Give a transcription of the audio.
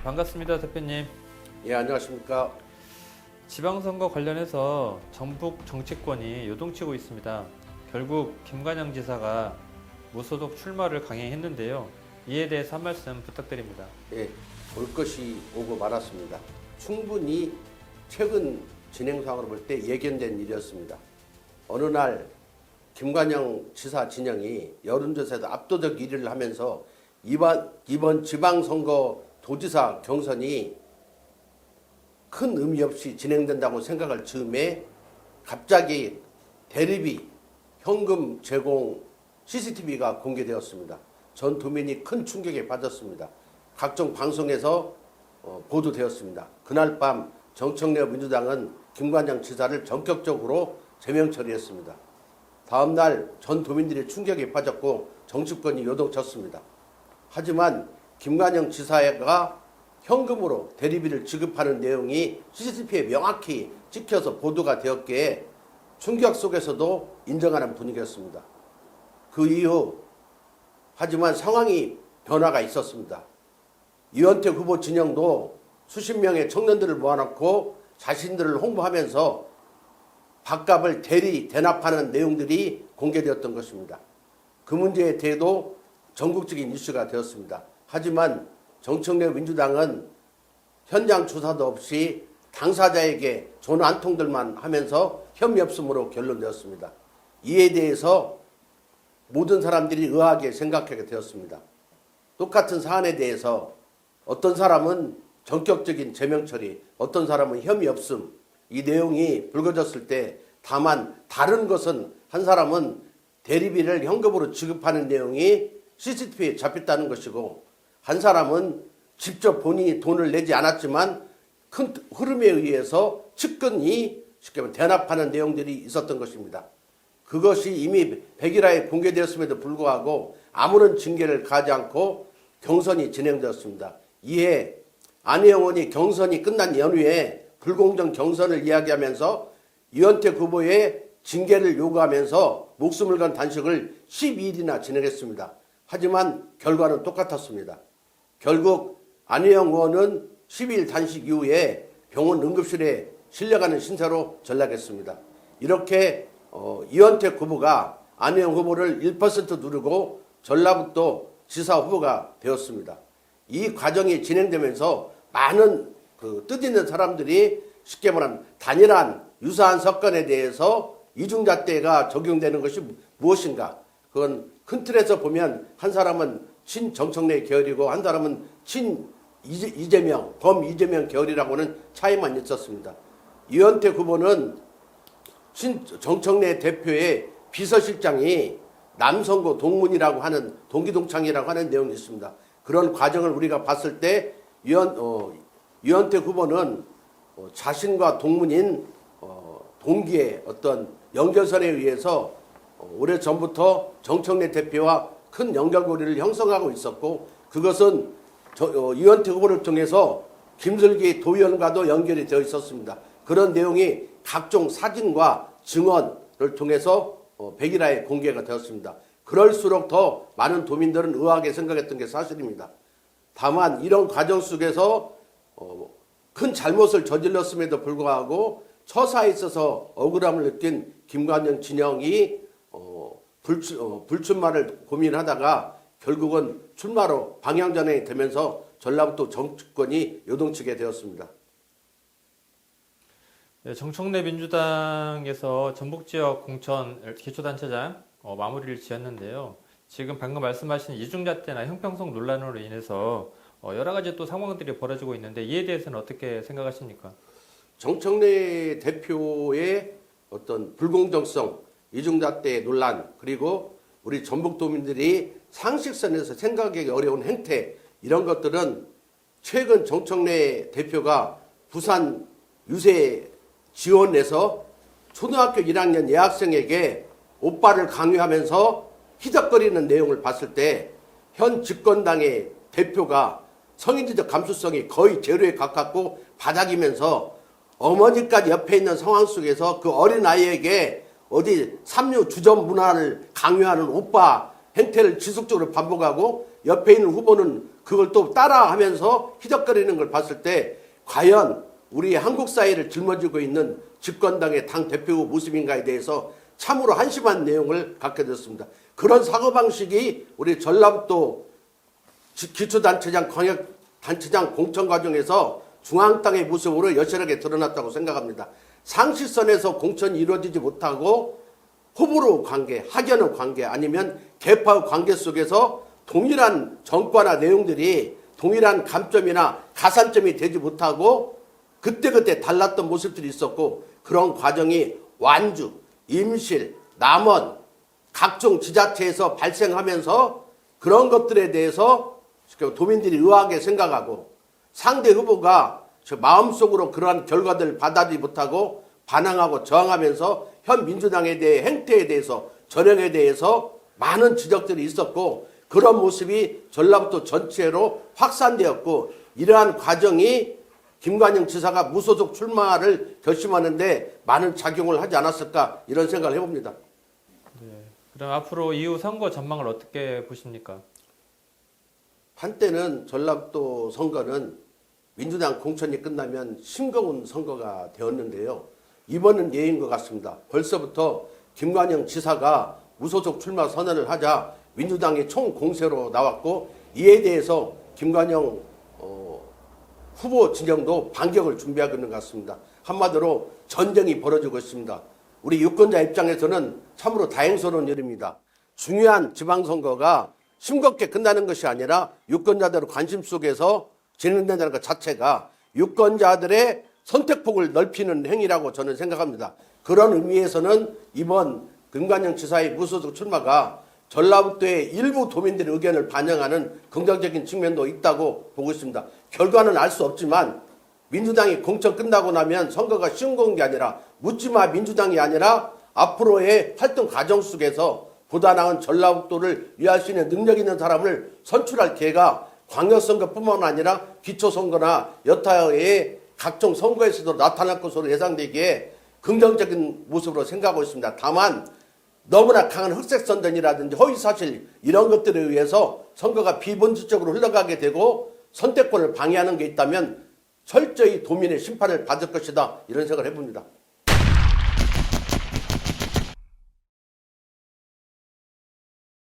반갑습니다, 대표님. 예, 안녕하십니까. 지방선거 관련해서 전북 정치권이 요동치고 있습니다. 결국 김관영 지사가 무소속 출마를 강행했는데요. 이에 대해서 한 말씀 부탁드립니다. 예, 올 것이 오고 말았습니다. 충분히 최근 진행 상황을 볼 때 예견된 일이었습니다. 어느 날 김관영 지사 진영이 여론조사에서 압도적 1위를 하면서 이번 지방선거 도지사 경선이 큰 의미 없이 진행된다고 생각할 즈음에 갑자기 대리비 현금 제공 CCTV가 공개되었습니다. 전 도민이 큰 충격에 빠졌습니다. 각종 방송에서 보도되었습니다. 그날 밤 정청래 민주당은 김관영 지사를 전격적으로 제명 처리했습니다. 다음날 전 도민들이 충격에 빠졌고 정치권이 요동쳤습니다. 하지만 김관영 지사가 현금으로 대리비를 지급하는 내용이 CCTV에 명확히 찍혀서 보도가 되었기에 충격 속에서도 인정하는 분위기였습니다. 그 이후 하지만 상황이 변화가 있었습니다. 이원택 후보 진영도 수십 명의 청년들을 모아놓고 자신들을 홍보하면서 밥값을 대납하는 내용들이 공개되었던 것입니다. 그 문제에 대해도 전국적인 이슈가 되었습니다. 하지만 정청래 민주당은 현장 조사도 없이 당사자에게 전화 한 통들만 하면서 혐의 없음으로 결론되었습니다. 이에 대해서 모든 사람들이 의아하게 생각하게 되었습니다. 똑같은 사안에 대해서 어떤 사람은 전격적인 제명 처리, 어떤 사람은 혐의 없음, 이 내용이 불거졌을 때 다만 다른 것은 한 사람은 대리비를 현금으로 지급하는 내용이 CCTV에 잡혔다는 것이고 한 사람은 직접 본인이 돈을 내지 않았지만 큰 흐름에 의해서 측근이 쉽게 말하면 대납하는 내용들이 있었던 것입니다. 그것이 이미 백일화에 공개되었음에도 불구하고 아무런 징계를 가지 않고 경선이 진행되었습니다. 이에 안혜영 의원이 경선이 끝난 연후에 불공정 경선을 이야기하면서 이원택 후보의 징계를 요구하면서 목숨을 건 단식을 12일이나 진행했습니다. 하지만 결과는 똑같았습니다. 결국 안혜영 의원은 12일 단식 이후에 병원 응급실에 실려가는 신세로 전락했습니다. 이렇게 이원택 후보가 안혜영 후보를 1% 누르고 전라북도 지사 후보가 되었습니다. 이 과정이 진행되면서 많은 뜻있는 사람들이 쉽게 말하면 단일한 유사한 사건에 대해서 이중잣대가 적용되는 것이 무엇인가. 그건 큰 틀에서 보면 한 사람은 친정청래 계열이고 한 사람은 이재명, 범 이재명 계열이라고는 차이만 있었습니다. 이원택 후보는 정청래 대표의 비서실장이 남선거 동문이라고 하는 동기동창이라고 하는 내용이 있습니다. 그런 과정을 우리가 봤을 때 이원택 후보는 자신과 동문인 동기의 어떤 연결선에 의해서 오래전부터 정청래 대표와 큰 연결고리를 형성하고 있었고 그것은 이원택 후보를 통해서 김슬기 도의원과도 연결이 되어 있었습니다. 그런 내용이 각종 사진과 증언을 통해서 백일화에 공개가 되었습니다. 그럴수록 더 많은 도민들은 의아하게 생각했던 게 사실입니다. 다만 이런 과정 속에서 큰 잘못을 저질렀음에도 불구하고 처사에 있어서 억울함을 느낀 김관영 진영이 불출마를 고민하다가 결국은 출마로 방향전환이 되면서 전라북도 정치권이 요동치게 되었습니다. 네, 정청래 민주당에서 전북지역 공천 기초단체장 마무리를 지었는데요. 지금 방금 말씀하신 이중잣대나 형평성 논란으로 인해서 여러 가지 또 상황들이 벌어지고 있는데 이에 대해서는 어떻게 생각하십니까? 정청래 대표의 어떤 불공정성, 이중잣대 논란, 그리고 우리 전북도민들이 상식선에서 생각하기 어려운 행태, 이런 것들은 최근 정청래 대표가 부산 유세 지원에서 초등학교 1학년 여학생에게 오빠를 강요하면서 희덕거리는 내용을 봤을 때 현 집권당의 대표가 성인지적 감수성이 거의 제로에 가깝고 바닥이면서 어머니까지 옆에 있는 상황 속에서 그 어린아이에게 어디 삼류 주점 문화를 강요하는 오빠 행태를 지속적으로 반복하고 옆에 있는 후보는 그걸 또 따라하면서 희덕거리는 걸 봤을 때 과연 우리 한국 사회를 짊어지고 있는 집권당의 당 대표 모습인가에 대해서 참으로 한심한 내용을 갖게 됐습니다. 그런 사고방식이 우리 전라북도 기초단체장, 광역단체장 공천 과정에서 중앙당의 모습으로 여실하게 드러났다고 생각합니다. 상식선에서 공천이 이루어지지 못하고 호불호 관계, 학연의 관계 아니면 계파의 관계 속에서 동일한 정과나 내용들이 동일한 감점이나 가산점이 되지 못하고 그때그때 달랐던 모습들이 있었고 그런 과정이 완주, 임실, 남원, 각종 지자체에서 발생하면서 그런 것들에 대해서 도민들이 의아하게 생각하고 상대 후보가 마음속으로 그러한 결과들을 받아들이지 못하고 반항하고 저항하면서 현 민주당에 대해 행태에 대해서 전형에 대해서 많은 지적들이 있었고 그런 모습이 전라북도 전체로 확산되었고 이러한 과정이 김관영 지사가 무소속 출마를 결심하는데 많은 작용을 하지 않았을까 이런 생각을 해봅니다. 네. 그럼 앞으로 이후 선거 전망을 어떻게 보십니까? 한때는 전라북도 선거는 민주당 공천이 끝나면 싱거운 선거가 되었는데요. 이번은 예인 것 같습니다. 벌써부터 김관영 지사가 무소속 출마 선언을 하자 민주당이 총공세로 나왔고 이에 대해서 김관영 후보 진영도 반격을 준비하고 있는 것 같습니다. 한마디로 전쟁이 벌어지고 있습니다. 우리 유권자 입장에서는 참으로 다행스러운 일입니다. 중요한 지방선거가 싱겁게 끝나는 것이 아니라 유권자들의 관심 속에서 진행된다는 것 자체가 유권자들의 선택폭을 넓히는 행위라고 저는 생각합니다. 그런 의미에서는 이번 김관영 지사의 무소속 출마가 전라북도의 일부 도민들의 의견을 반영하는 긍정적인 측면도 있다고 보고 있습니다. 결과는 알 수 없지만 민주당이 공천 끝나고 나면 선거가 쉬운 게 아니라 묻지마 민주당이 아니라 앞으로의 활동 과정 속에서 보다 나은 전라북도를 위할 수 있는 능력 있는 사람을 선출할 기회가 광역선거뿐만 아니라 기초선거나 여타의 각종 선거에서도 나타날 것으로 예상되기에 긍정적인 모습으로 생각하고 있습니다. 다만 너무나 강한 흑색선전이라든지 허위사실 이런 것들에 의해서 선거가 비본질적으로 흘러가게 되고 선택권을 방해하는 게 있다면 철저히 도민의 심판을 받을 것이다 이런 생각을 해봅니다.